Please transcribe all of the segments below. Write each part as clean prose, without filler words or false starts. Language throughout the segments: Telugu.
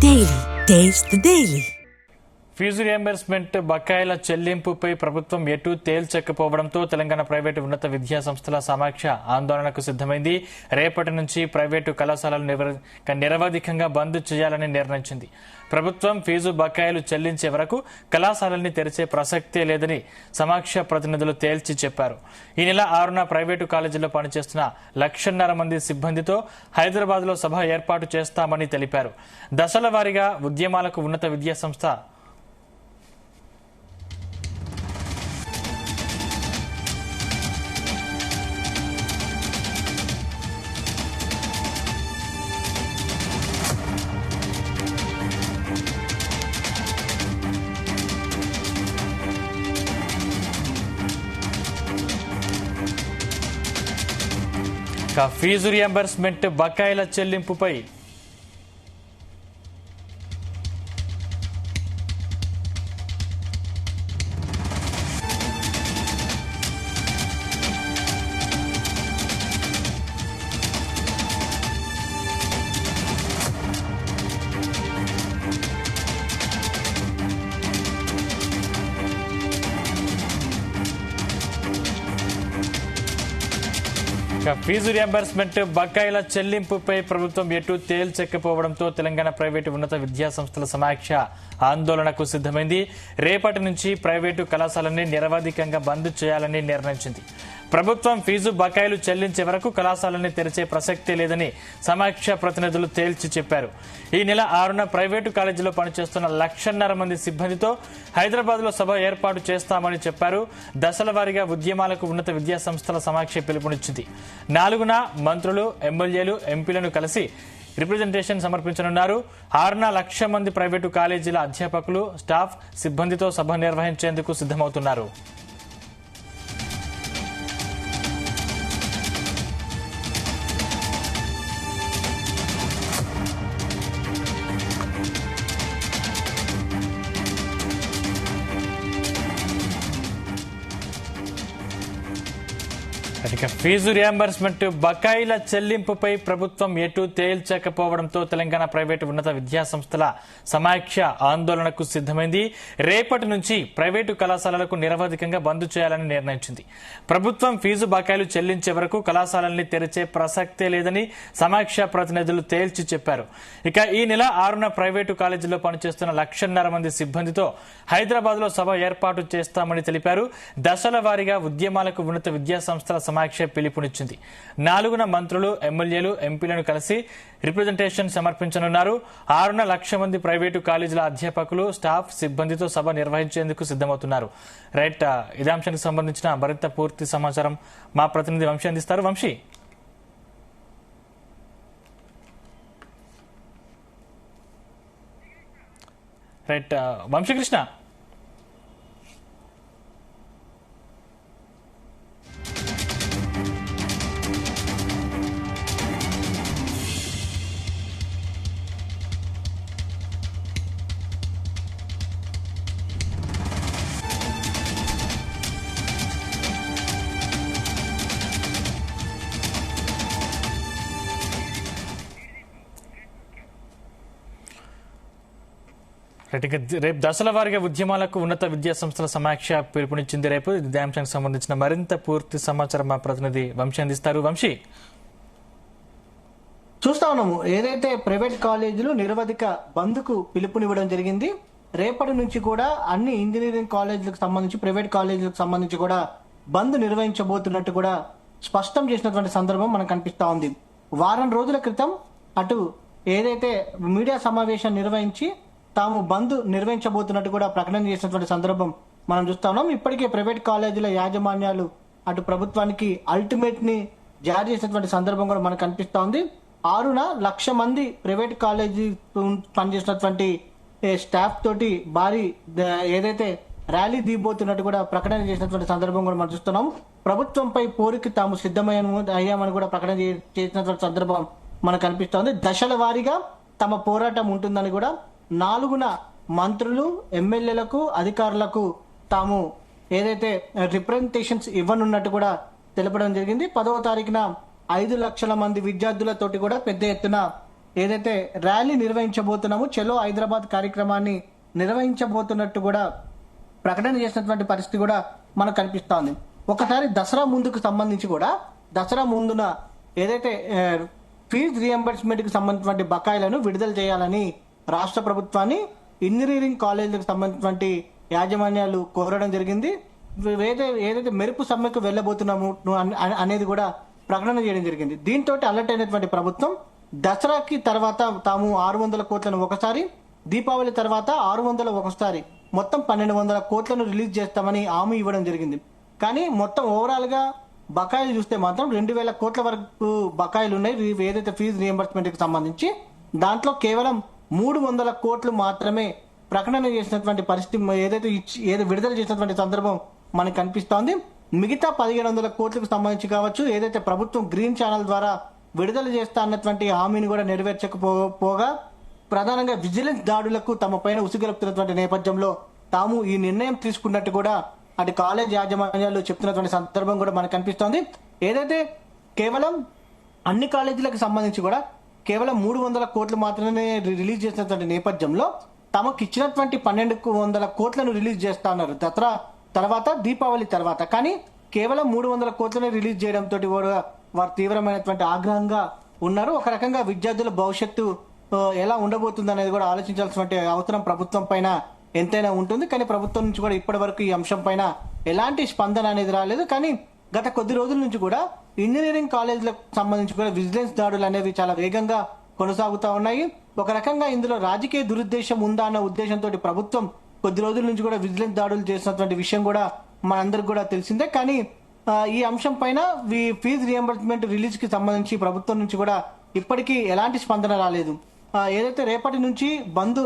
Daily. Taste the Daily. Fees reimbursement బకాయిల చెల్లింపుపై ప్రభుత్వం ఎటు తేల్చకపోవడంతో తెలంగాణ ప్రైవేటు ఉన్నత విద్యా సంస్థల సమాఖ్య ఆందోళనకు సిద్దమైంది. రేపటి నుంచి ప్రైవేటు కళాశాలలు నిరవధికంగా బంద్ చేయాలని నిర్ణయించింది. ప్రభుత్వం ఫీజు బకాయిలు చెల్లించే వరకు కళాశాలల్ని తెరిచే ప్రసక్తే లేదని సమాఖ్య ప్రతినిధులు తేల్చి చెప్పారు. ఈ నెల 6న ప్రైవేటు కాలేజీల్లో పనిచేస్తున్న 1,50,000 మంది సిబ్బందితో హైదరాబాద్లో సభ ఏర్పాటు చేస్తామని తెలిపారు. దశల వారీగా ఉద్యమాలకు ఉన్నత విద్యా సంస్థ ఫీజు రియంబర్స్మెంట్ బకాయిల చెల్లింపుపై ఫీజు రియంబర్స్మెంట్ బకాయిల చెల్లింపుపై ప్రభుత్వం ఎటు తేల్చకపోవడంతో తెలంగాణ ప్రైవేటు ఉన్నత విద్యా సంస్థల సమాఖ్య ఆందోళనకు సిద్దమైంది. రేపటి నుంచి ప్రైవేటు కళాశాలని నిరవధికంగా బంద్ చేయాలని నిర్ణయించింది. ప్రభుత్వం ఫీజు బకాయిలు చెల్లించే వరకు కళాశాలని తెరిచే ప్రసక్తే లేదని సమాఖ్య ప్రతినిధులు తేల్చి చెప్పారు. ఈ నెల 6న ప్రైవేటు కాలేజీలో పనిచేస్తున్న 1,50,000 మంది సిబ్బందితో హైదరాబాద్లో సభ ఏర్పాటు చేస్తామని చెప్పారు. దశల వారీగా ఉద్యమాలకు ఉన్నత విద్యా సంస్థల సమాఖ్య పిలుపునిచ్చింది. 4న మంత్రులు, ఎమ్మెల్యేలు, ఎంపీలను కలిసి రిప్రజెంటేషన్ సమర్పించనున్నారు. 6న 1,00,000 మంది ప్రైవేటు కాలేజీల అధ్యాపకులు, స్టాఫ్, సిబ్బందితో సభ నిర్వహించేందుకు సిద్దమవుతున్నారు. ఫీజు రియంబర్స్మెంట్ బకాయిల చెల్లింపుపై ప్రభుత్వం ఎటు తేల్చకపోవడంతో తెలంగాణ ప్రైవేటు ఉన్నత విద్యా సంస్థల సమాఖ్య ఆందోళనకు సిద్దమైంది. రేపటి నుంచి ప్రైవేటు కళాశాలలకు నిరవధికంగా బంద్ చేయాలని నిర్ణయించింది. ప్రభుత్వం ఫీజు బకాయిలు చెల్లించే వరకు కళాశాలల్ని తెరిచే ప్రసక్తే లేదని సమాఖ్య ప్రతినిధులు తేల్చి చెప్పారు. ఇక ఈ నెల 6న ప్రైవేటు కాలేజీల్లో పనిచేస్తున్న 1,50,000 మంది సిబ్బందితో హైదరాబాద్లో సభ ఏర్పాటు చేస్తామని తెలిపారు. దశల వారీగా ఉద్యమాలకు ఉన్నత విద్యా సంస్థల సమాఖ్య పిలుపునిచ్చింది. 4న మంత్రులు, ఎమ్మెల్యేలు, ఎంపీలను కలిసి రిప్రజెంటేషన్ సమర్పించనున్నారు. 6న 1,00,000 మంది ప్రైవేటు కాలేజీల అధ్యాపకులు, స్టాఫ్, సిబ్బందితో సభ నిర్వహించేందుకు సిద్దమవుతున్నారు. రైట్, ఇదే అంశానికి సంబంధించిన మరింత పూర్తి సమాచారం మా ప్రతినిధి వంశీ అందిస్తారు. వంశీ, రైట్, వంశీకృష్ణ. రేపు దశల వారీగా ఉద్యమాలకు ఉన్నత విద్యా సంస్థల సమాఖ్య పిలుపునిచ్చింది. రేపు ఇదే అంశానికి సంబంధించిన మరింత పూర్తి సమాచారం మా ప్రతినిధి వంశీ అందిస్తారు. వంశీ, చూస్తా ఉన్నాము ఏదైతే ప్రైవేట్ కాలేజీలు నిరవధిక బంద్కు పిలుపునివ్వడం జరిగింది. రేపటి నుంచి కూడా అన్ని ఇంజనీరింగ్ కాలేజీలకు సంబంధించి, ప్రైవేట్ కాలేజీలకు సంబంధించి కూడా బంద్ నిర్వహించబోతున్నట్టు కూడా స్పష్టం చేసినటువంటి సందర్భం మనకు కనిపిస్తా ఉంది. వారం రోజుల క్రితం అటు ఏదైతే మీడియా సమావేశం నిర్వహించి తాము బంద్ నిర్వహించబోతున్నట్టు కూడా ప్రకటన చేసినటువంటి సందర్భం మనం చూస్తా ఉన్నాం. ఇప్పటికే ప్రైవేట్ కాలేజీల యాజమాన్యాలు అటు ప్రభుత్వానికి అల్టిమేట్ ని జారీ చేసినటువంటి సందర్భం కూడా మనకు కనిపిస్తా ఉంది. 6న 1,00,000 మంది ప్రైవేట్ కాలేజీ పనిచేసినటువంటి స్టాఫ్ తోటి భారీ ఏదైతే ర్యాలీ దిగిపోతున్నట్టు కూడా ప్రకటన చేసినటువంటి సందర్భం కూడా మనం చూస్తున్నాం. ప్రభుత్వంపై పోరుకి తాము అయ్యామని కూడా ప్రకటన చేసినటువంటి సందర్భం మనకు కనిపిస్తోంది. దశల వారీగా తమ పోరాటం ఉంటుందని కూడా 4న మంత్రులు, ఎమ్మెల్యేలకు, అధికారులకు తాము ఏదైతే రిప్రజెంటేషన్స్ ఇవ్వనున్నట్టు కూడా తెలపడం జరిగింది. 10వ తారీఖున 5 లక్షల మంది విద్యార్థులతోటి కూడా పెద్ద ఎత్తున ఏదైతే ర్యాలీ నిర్వహించబోతున్నామో చలో హైదరాబాద్ కార్యక్రమాన్ని నిర్వహించబోతున్నట్టు కూడా ప్రకటన చేసినటువంటి పరిస్థితి కూడా మనకు కనిపిస్తోంది. ఒకసారి దసరా ముందుకు సంబంధించి కూడా దసరా ముందున ఏదైతే ఫీజు రియంబర్స్మెంట్ కి సంబంధించినటువంటి బకాయిలను విడుదల చేయాలని రాష్ట్ర ప్రభుత్వాన్ని ఇంజనీరింగ్ కాలేజీలకు సంబంధించినటువంటి యాజమాన్యాలు కోరడం జరిగింది. ఏదైతే మెరుపు సమ్మెకు వెళ్ళబోతున్నాము అనేది కూడా ప్రకటన చేయడం జరిగింది. దీంతో అలర్ట్ అయినటువంటి ప్రభుత్వం దసరాకి తర్వాత తాము 600 కోట్లను ఒకసారి, దీపావళి తర్వాత 600 ఒకసారి మొత్తం 1200 కోట్లను రిలీజ్ చేస్తామని హామీ ఇవ్వడం జరిగింది. కానీ మొత్తం ఓవరాల్ గా బకాయిలు చూస్తే మాత్రం 2000 కోట్ల వరకు బకాయిలు ఉన్నాయి ఏదైతే ఫీజు రియంబర్స్మెంట్ కి సంబంధించి. దాంట్లో కేవలం 300 కోట్లు మాత్రమే ప్రకటన చేసినటువంటి పరిస్థితి ఏదో విడుదల చేసినటువంటి సందర్భం మనకు కనిపిస్తోంది. మిగతా 1500 కోట్లకు సంబంధించి కావచ్చు, ఏదైతే ప్రభుత్వం గ్రీన్ ఛానల్ ద్వారా విడుదల చేస్తా అన్నటువంటి హామీని కూడా నెరవేర్చకపోగా ప్రధానంగా విజిలెన్స్ దాడులకు తమ పైన ఉసిగొలుపుతున్నటువంటి నేపథ్యంలో తాము ఈ నిర్ణయం తీసుకున్నట్టు కూడా అటు కాలేజ్ యాజమాన్యాలు చెప్తున్నటువంటి సందర్భం కూడా మనకు కనిపిస్తోంది. ఏదైతే కేవలం అన్ని కాలేజీలకు సంబంధించి కూడా కేవలం 300 కోట్లు మాత్రమే రిలీజ్ చేసినటువంటి నేపథ్యంలో తమకు ఇచ్చినటువంటి 1200 కోట్లను రిలీజ్ చేస్తా ఉన్నారు దసరా తర్వాత, దీపావళి తర్వాత. కానీ కేవలం 300 కోట్లను రిలీజ్ చేయడంతో కూడా వారు తీవ్రమైనటువంటి ఆగ్రహంగా ఉన్నారు. ఒక రకంగా విద్యార్థుల భవిష్యత్తు ఎలా ఉండబోతుంది అనేది కూడా ఆలోచించాల్సిన అవసరం ప్రభుత్వం పైన ఎంతైనా ఉంటుంది. కానీ ప్రభుత్వం నుంచి కూడా ఇప్పటి వరకు ఈ అంశం పైన ఎలాంటి స్పందన అనేది రాలేదు. కానీ గత కొద్ది రోజుల నుంచి కూడా ఇంజనీరింగ్ కాలేజీలకు సంబంధించి కూడా విజిలెన్స్ దాడులు అనేవి చాలా వేగంగా కొనసాగుతా ఉన్నాయి. ఒక రకంగా ఇందులో రాజకీయ దురుద్దేశం ఉందా అన్న ఉద్దేశంతో ప్రభుత్వం కొద్ది రోజుల నుంచి కూడా విజిలెన్స్ దాడులు చేసినటువంటి విషయం కూడా మనందరికి కూడా తెలిసిందే. కానీ ఈ అంశం పైన ఫీజు రియంబర్స్మెంట్ రిలీజ్ కి సంబంధించి ప్రభుత్వం నుంచి కూడా ఇప్పటికీ ఎలాంటి స్పందన రాలేదు. ఏదైతే రేపటి నుంచి బంద్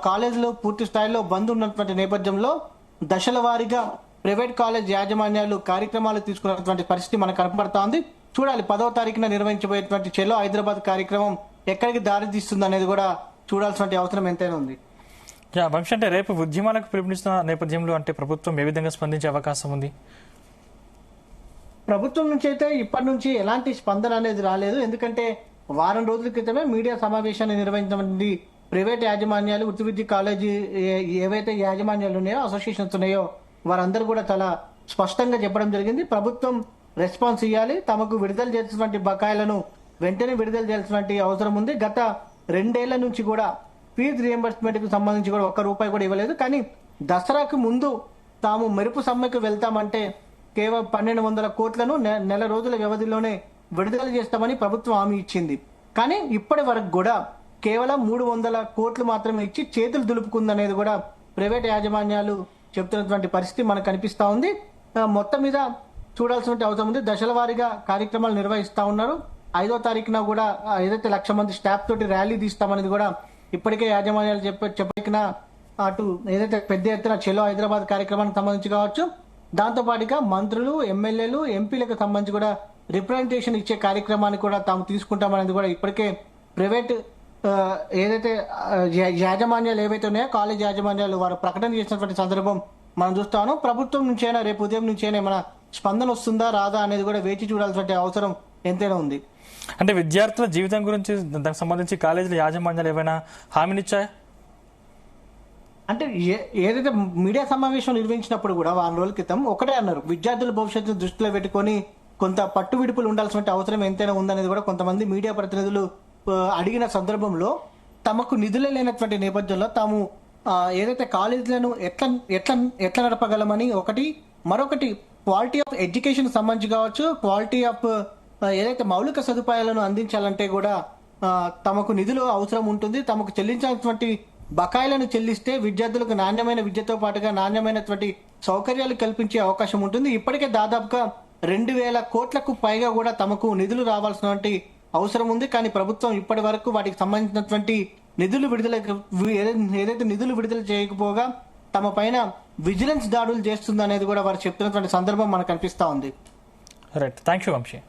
కాలేజీలో పూర్తి స్థాయిలో బంద్ ఉన్నటువంటి నేపథ్యంలో దశల వారీగా ప్రైవేట్ కాలేజ్ యాజమాన్యాలు కార్యక్రమాలు తీసుకున్నటువంటి పరిస్థితి మనకు కనపడతా ఉంది. చూడాలి 10వ తారీఖున నిర్వహించబోయేటువంటి చలో హైదరాబాద్ కార్యక్రమం ఎక్కడికి దారి తీస్తుంది అనేది కూడా చూడాల్సిన అవసరం ఎంతైనా ఉంది. వంశీ, అంటే రేపు ఉద్యమాలకు పిలుపునిస్తున్న నేపథ్యంలో అంటే ప్రభుత్వం ఏ విధంగా స్పందించే అవకాశం ఉంది? ప్రభుత్వం నుంచి అయితే ఇప్పటి నుంచి ఎలాంటి స్పందన అనేది రాలేదు. ఎందుకంటే వారం రోజుల క్రితమే మీడియా సమావేశాన్ని నిర్వహించినటువంటి ప్రైవేట్ యాజమాన్యాలు, వృత్తి విద్య కాలేజీ ఏవైతే యాజమాన్యాలు ఉన్నాయో, అసోసియేషన్స్ ఉన్నాయో, వారందరూ కూడా చాలా స్పష్టంగా చెప్పడం జరిగింది. ప్రభుత్వం రెస్పాన్స్ ఇవ్వాలి, తమకు విడుదల చేసినటువంటి బకాయిలను వెంటనే విడుదల చేయాల్సినటువంటి అవసరం ఉంది. గత 2 ఏళ్ల నుంచి కూడా ఫీజు రియంబర్స్మెంట్ కు సంబంధించి కూడా ₹1 కూడా ఇవ్వలేదు. కానీ దసరాకు ముందు తాము మెరుపు సమ్మెకు వెళ్తామంటే కేవలం 1200 కోట్లను నెల రోజుల వ్యవధిలోనే విడుదల చేస్తామని ప్రభుత్వం హామీ ఇచ్చింది. కానీ ఇప్పటి వరకు కూడా కేవలం 300 కోట్లు మాత్రమే ఇచ్చి చేతులు దులుపుకుందనేది కూడా ప్రైవేట్ యాజమాన్యాలు చెప్తున్నటువంటి పరిస్థితి మనకు కనిపిస్తా ఉంది. మొత్తం మీద చూడాల్సిన అవసరం ఉంది. దశల వారీగా కార్యక్రమాలు నిర్వహిస్తా ఉన్నారు. 5వ తారీఖున కూడా ఏదైతే 1,00,000 మంది స్టాఫ్ తోటి ర్యాలీ తీస్తామనేది కూడా ఇప్పటికే యాజమాన్యాలు చెప్పిన అటు ఏదైతే పెద్ద ఎత్తున చలో హైదరాబాద్ కార్యక్రమానికి సంబంధించి కావచ్చు, దాంతో పాటుగా మంత్రులు, ఎమ్మెల్యేలు, ఎంపీలకు సంబంధించి కూడా రిప్రజెంటేషన్ ఇచ్చే కార్యక్రమాన్ని కూడా తాము తీసుకుంటామనేది కూడా ఇప్పటికే ప్రైవేట్ ఏదైతే యాజమాన్యాలు ఏవైతే ఉన్నాయో కాలేజ్ యాజమాన్యాలు వారు ప్రకటన చేసినటువంటి సందర్భం మనం చూస్తాను. ప్రభుత్వం నుంచైనా రేపు ఉదయం నుంచైనా ఏమైనా స్పందన వస్తుందా రాదా అనేది కూడా వేచి చూడాల్సిన అవసరం ఎంతైనా ఉంది. అంటే విద్యార్థుల జీవితం గురించి దానికి సంబంధించి కాలేజీల యాజమాన్యాలు ఏమైనా హామీనిచ్చాయా? అంటే ఏదైతే మీడియా సమావేశం నిర్వహించినప్పుడు కూడా వారం రోజుల క్రితం ఒకటే అన్నారు, విద్యార్థుల భవిష్యత్తును దృష్టిలో పెట్టుకొని కొంత పట్టు విడుపులు ఉండాల్సిన అవసరం ఎంతైనా ఉందనేది కూడా కొంతమంది మీడియా ప్రతినిధులు అడిగిన సందర్భంలో తమకు నిధులే లేనటువంటి నేపథ్యంలో తాము ఏదైతే కాలేజీలను ఎట్లా నడపగలమని మరొకటి క్వాలిటీ ఆఫ్ ఎడ్యుకేషన్ సంబంధించి కావచ్చు, క్వాలిటీ ఆఫ్ ఏదైతే మౌలిక సదుపాయాలను అందించాలంటే కూడా తమకు నిధులు అవసరం ఉంటుంది. తమకు చెల్లించాల్సినటువంటి బకాయిలను చెల్లిస్తే విద్యార్థులకు నాణ్యమైన విద్యతో పాటుగా నాణ్యమైనటువంటి సౌకర్యాలు కల్పించే అవకాశం ఉంటుంది. ఇప్పటికే దాదాపుగా 2000 కోట్లకు పైగా కూడా తమకు నిధులు రావాల్సినటువంటి అవసరం ఉంది. కానీ ప్రభుత్వం ఇప్పటి వరకు వాటికి సంబంధించినటువంటి ఏదైతే నిధులు విడుదల చేయకపోగా తమ పైన విజిలెన్స్ దాడులు చేస్తుంది అనేది కూడా వారు చెప్తున్నటువంటి సందర్భం మనకు కనిపిస్తా ఉంది. Right, thank you Vamsi.